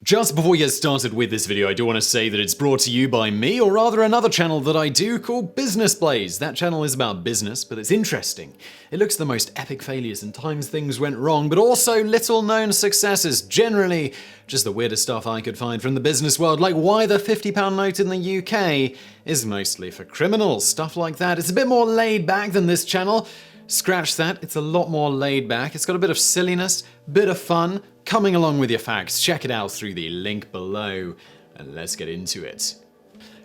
Just before we get started with this video, I do want to say that it's brought to you by me, or rather another channel that I do called Business Plays. That channel is about business, but it's interesting. It looks at the most epic failures and times things went wrong, but also little known successes. Generally, just the weirdest stuff I could find from the business world, like why the £50 note in the UK is mostly for criminals, stuff like that. It's a bit more laid back than this channel. Scratch that, it's a lot more laid back. It's got a bit of silliness, bit of fun, coming along with your facts. Check it out through the link below, and let's get into it.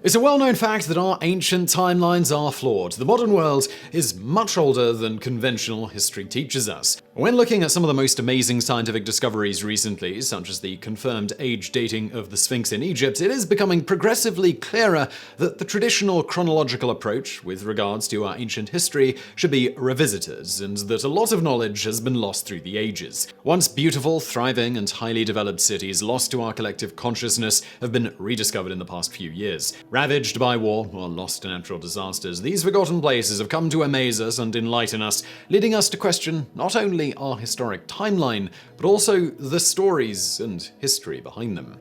It's a well-known fact that our ancient timelines are flawed. The modern world is much older than conventional history teaches us. When looking at some of the most amazing scientific discoveries recently, such as the confirmed age dating of the Sphinx in Egypt, it is becoming progressively clearer that the traditional chronological approach with regards to our ancient history should be revisited, and that a lot of knowledge has been lost through the ages. Once beautiful, thriving, and highly developed cities lost to our collective consciousness have been rediscovered in the past few years. Ravaged by war or lost to natural disasters, these forgotten places have come to amaze us and enlighten us, leading us to question not only our historic timeline, but also the stories and history behind them.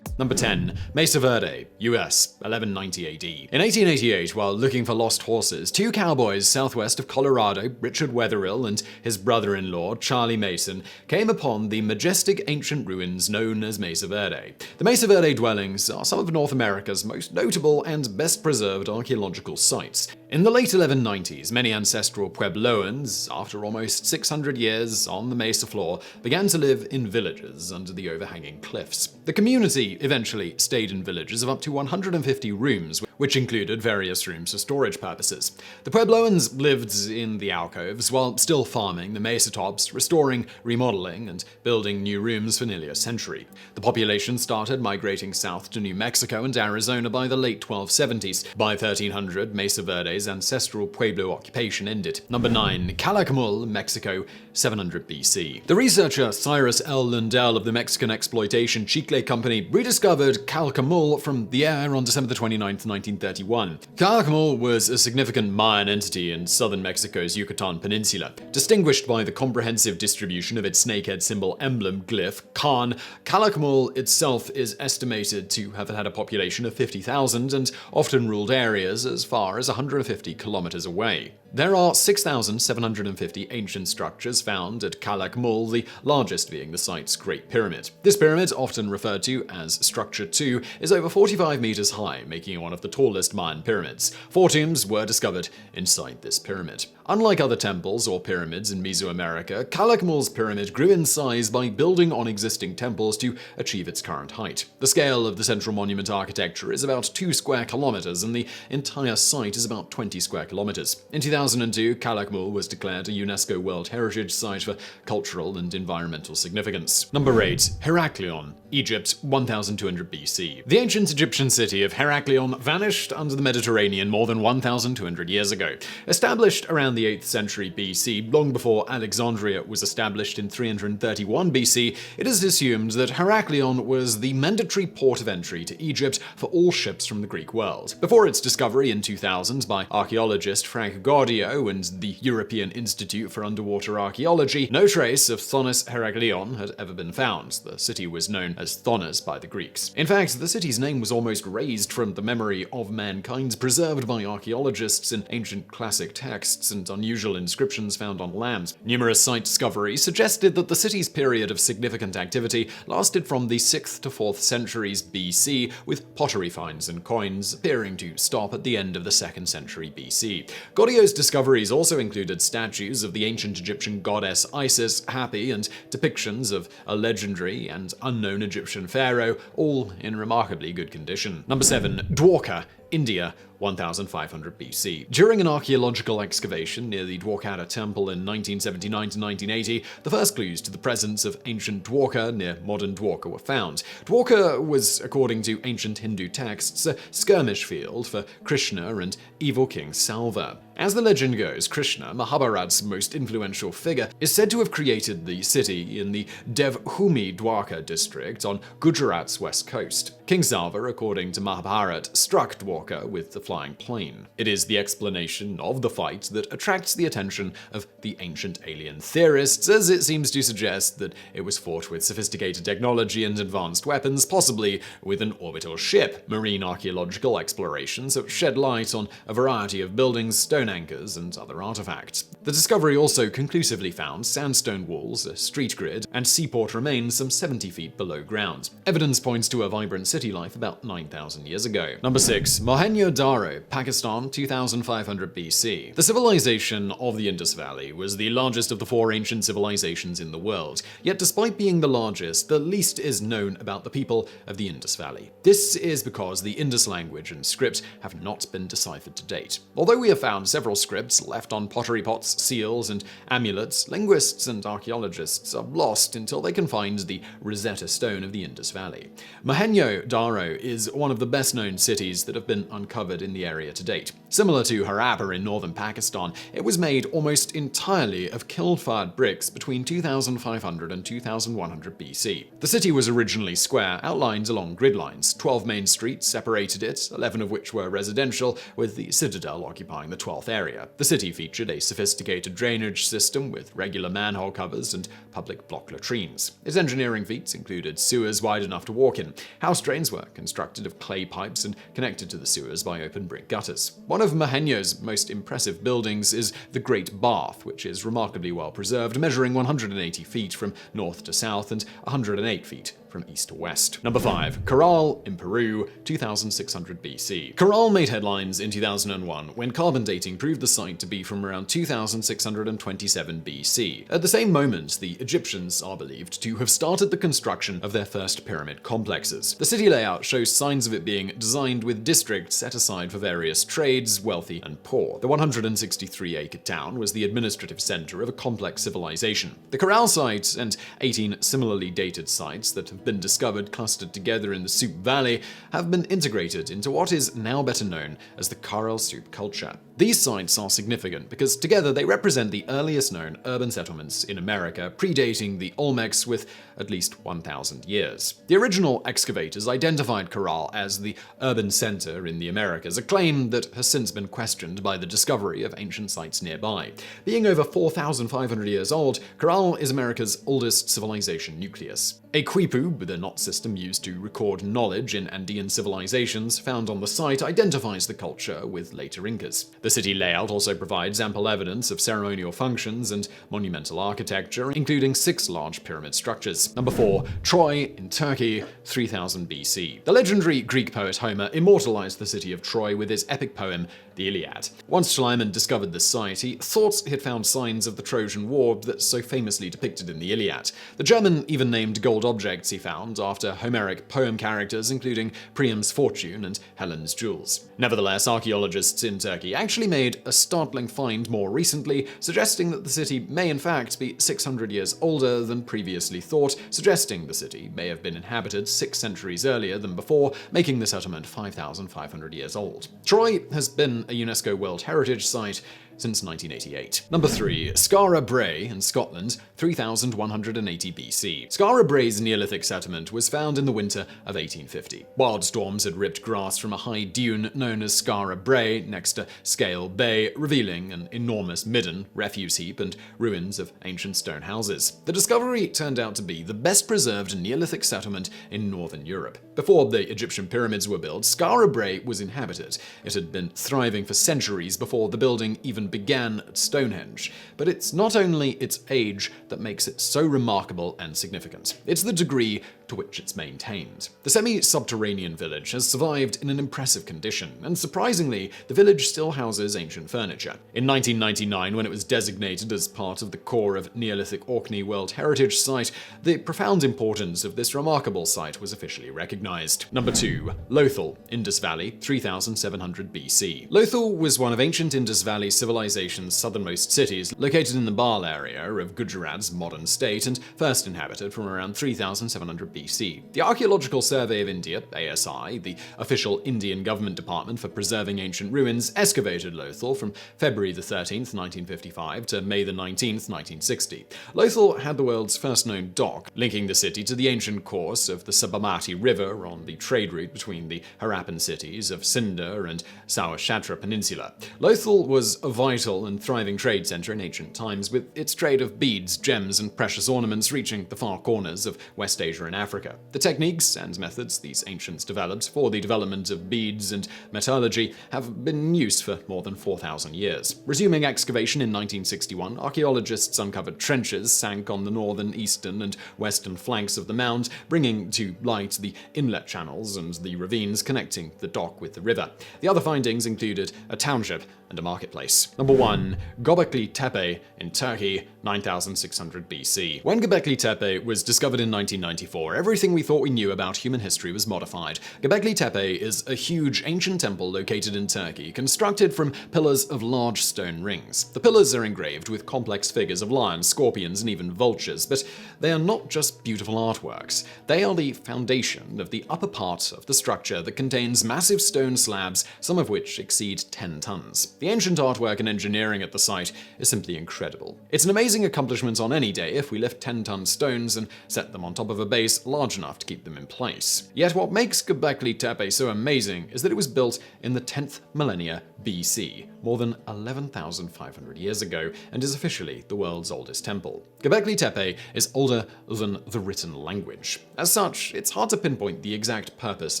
Number 10. Mesa Verde, US, 1190 AD. In 1888, while looking for lost horses, two cowboys southwest of Colorado, Richard Wetherill and his brother-in-law, Charlie Mason, came upon the majestic ancient ruins known as Mesa Verde. The Mesa Verde dwellings are some of North America's most notable and best preserved archaeological sites. In the late 1190s, many ancestral Puebloans, after almost 600 years on the mesa floor, began to live in villages under the overhanging cliffs. The community eventually stayed in villages of up to 150 rooms, which included various rooms for storage purposes. The Puebloans lived in the alcoves while still farming the mesa tops, restoring, remodeling, and building new rooms for nearly a century. The population started migrating south to New Mexico and Arizona by the late 1270s. By 1300, Mesa Verde's ancestral Pueblo occupation ended. Number 9. Calakmul, Mexico, 700 BC. The researcher Cyrus L. Lundell of the Mexican exploitation Chicle Company rediscovered Calakmul from the air on December 29, 1931. Calakmul was a significant Mayan entity in southern Mexico's Yucatan Peninsula. Distinguished by the comprehensive distribution of its snakehead symbol emblem glyph, Khan, Calakmul itself is estimated to have had a population of 50,000 and often ruled areas as far as 150 kilometers away. There are 6,750 ancient structures found at Calakmul, the largest being the site's Great Pyramid. This pyramid, often referred to as Structure 2, is over 45 meters high, making it one of the tallest Mayan pyramids. 4 tombs were discovered inside this pyramid. Unlike other temples or pyramids in Mesoamerica, Calakmul's pyramid grew in size by building on existing temples to achieve its current height. The scale of the central monument architecture is about 2 square kilometers, and the entire site is about 20 square kilometers. In 2002, Calakmul was declared a UNESCO World Heritage Site for cultural and environmental significance. Number 8. Heracleion, Egypt, 1200 BC. The ancient Egyptian city of Heracleion vanished under the Mediterranean more than 1,200 years ago. Established around the 8th century BC, long before Alexandria was established in 331 BC, it is assumed that Heracleion was the mandatory port of entry to Egypt for all ships from the Greek world. Before its discovery in 2000 by archaeologist Frank Gaudio and the European Institute for Underwater Archaeology, no trace of Thonis Heracleion had ever been found. The city was known as Thonis by the Greeks. In fact, the city's name was almost razed from the memory of mankind, preserved by archaeologists in ancient classic texts and unusual inscriptions found on land. Numerous site discoveries suggested that the city's period of significant activity lasted from the 6th to 4th centuries BC, with pottery finds and coins appearing to stop at the end of the 2nd century BC. Gaudio's discoveries also included statues of the ancient Egyptian goddess Isis, Hapi, and depictions of a legendary and unknown Egyptian pharaoh, all in remarkably good condition. Number 7. Dwarka, India, 1500 BC. During an archaeological excavation near the Dwarka temple in 1979 to 1980, the first clues to the presence of ancient Dwarka near modern Dwarka were found. Dwarka was, according to ancient Hindu texts, a skirmish field for Krishna and evil king Salva. As the legend goes, Krishna, Mahabharat's most influential figure, is said to have created the city in the Devbhoomi Dwarka district on Gujarat's west coast. King Salva, according to Mahabharat, struck Dwarka Dwarka with the flying plane. It is the explanation of the fight that attracts the attention of the ancient alien theorists, as it seems to suggest that it was fought with sophisticated technology and advanced weapons, possibly with an orbital ship. Marine archaeological explorations have shed light on a variety of buildings, stone anchors, and other artifacts. The discovery also conclusively found sandstone walls, a street grid, and seaport remains some 70 feet below ground. Evidence points to a vibrant city life about 9,000 years ago. Number 6. Mohenjo-daro, Pakistan, 2500 BC. The civilization of the Indus Valley was the largest of the 4 ancient civilizations in the world, yet despite being the largest, the least is known about the people of the Indus Valley. This is because the Indus language and script have not been deciphered to date. Although we have found several scripts left on pottery pots, seals, and amulets, linguists and archaeologists are lost until they can find the Rosetta Stone of the Indus Valley. Mohenjo-daro is one of the best-known cities that have been uncovered in the area to date. Similar to Harappa in northern Pakistan, it was made almost entirely of kiln-fired bricks between 2500 and 2100 BC. The city was originally square, outlined along grid lines. 12 main streets separated it, 11 of which were residential, with the citadel occupying the 12th area. The city featured a sophisticated drainage system with regular manhole covers and public block latrines. Its engineering feats included sewers wide enough to walk in. House drains were constructed of clay pipes and connected to the sewers by open brick gutters. One of Mohenjo's most impressive buildings is the Great Bath, which is remarkably well preserved, measuring 180 feet from north to south and 108 feet from east to west. Number 5. Caral in Peru, 2600 BC. Caral made headlines in 2001 when carbon dating proved the site to be from around 2627 BC. At the same moment, the Egyptians are believed to have started the construction of their first pyramid complexes. The city layout shows signs of it being designed with districts set aside for various trades, wealthy and poor. The 163-acre town was the administrative center of a complex civilization. The Caral site and 18 similarly dated sites that have been discovered clustered together in the Soup Valley have been integrated into what is now better known as the Caral soup culture. These sites are significant because together they represent the earliest known urban settlements in America, predating the Olmecs with at least 1,000 years. The original excavators identified Caral as the urban center in the Americas, a claim that has since been questioned by the discovery of ancient sites nearby. Being over 4,500 years old, Caral is America's oldest civilization nucleus. A quipu, with a knot system used to record knowledge in Andean civilizations, found on the site identifies the culture with later Incas. The city layout also provides ample evidence of ceremonial functions and monumental architecture, including 6 large pyramid structures. Number 4. Troy in Turkey, 3000 BC. The legendary Greek poet Homer immortalized the city of Troy with his epic poem, the Iliad. Once Schliemann discovered the site, he thought he had found signs of the Trojan War that's so famously depicted in the Iliad. The German even named gold objects he found after Homeric poem characters, including Priam's fortune and Helen's jewels. Nevertheless, archaeologists in Turkey actually made a startling find more recently, suggesting that the city may in fact be 600 years older than previously thought, suggesting the city may have been inhabited 6 centuries earlier than before, making the settlement 5,500 years old. Troy has been a UNESCO World Heritage Site since 1988. Number 3. Skara Brae in Scotland, 3180 BC. Skara Brae's Neolithic settlement was found in the winter of 1850. Wild storms had ripped grass from a high dune known as Skara Brae next to Scale Bay, revealing an enormous midden, refuse heap, and ruins of ancient stone houses. The discovery turned out to be the best preserved Neolithic settlement in northern Europe. Before the Egyptian pyramids were built, Skara Brae was inhabited. It had been thriving for centuries before the building even began at Stonehenge. But it's not only its age that makes it so remarkable and significant. It's the degree to which it's maintained. The semi-subterranean village has survived in an impressive condition, and surprisingly, the village still houses ancient furniture. In 1999, when it was designated as part of the core of Neolithic Orkney World Heritage Site, the profound importance of this remarkable site was officially recognized. Number 2. Lothal, Indus Valley, 3700 BC. Lothal was one of ancient Indus Valley civilizations civilization's southernmost cities, located in the Bal area of Gujarat's modern state and first inhabited from around 3700 BC. The Archaeological Survey of India, ASI, the official Indian government department for preserving ancient ruins, excavated Lothal from February 13, 1955 to May 19, 1960. Lothal had the world's first known dock, linking the city to the ancient course of the Sabarmati River on the trade route between the Harappan cities of Sindh and Saurashtra Peninsula. Lothal was a vital and thriving trade center in ancient times, with its trade of beads, gems, and precious ornaments reaching the far corners of West Asia and Africa. The techniques and methods these ancients developed for the development of beads and metallurgy have been in use for more than 4,000 years. Resuming excavation in 1961, archaeologists uncovered trenches sank on the northern, eastern, and western flanks of the mound, bringing to light the inlet channels and the ravines connecting the dock with the river. The other findings included a township and a marketplace. Number 1. Gobekli Tepe in Turkey, 9600 BC. When Gobekli Tepe was discovered in 1994, everything we thought we knew about human history was modified. Gobekli Tepe is a huge ancient temple located in Turkey, constructed from pillars of large stone rings. The pillars are engraved with complex figures of lions, scorpions, and even vultures, but they are not just beautiful artworks. They are the foundation of the upper part of the structure that contains massive stone slabs, some of which exceed 10 tons. The ancient artwork and engineering at the site is simply incredible. It's an amazing accomplishment on any day if we lift 10-ton stones and set them on top of a base large enough to keep them in place. Yet what makes Gobekli Tepe so amazing is that it was built in the 10th millennia BC, more than 11,500 years ago, and is officially the world's oldest temple. Gobekli Tepe is older than the written language. As such, it's hard to pinpoint the exact purpose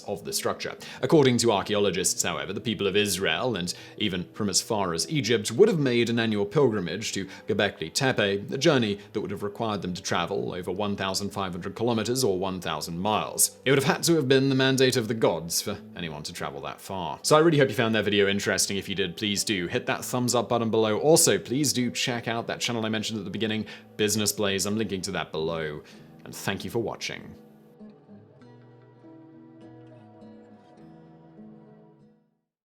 of the structure. According to archaeologists, however, the people of Israel, and even from as far as Egypt, would have made an annual pilgrimage to Gobekli Tepe, a journey that would have required them to travel over 1,500 kilometers or 1,000 miles. It would have had to have been the mandate of the gods for anyone to travel that far. So I really hope you found that video interesting. If you did, please do hit that thumbs up button below. Also, please do check out that channel I mentioned at the beginning, Business Blaze. I'm linking to that below. And thank you for watching.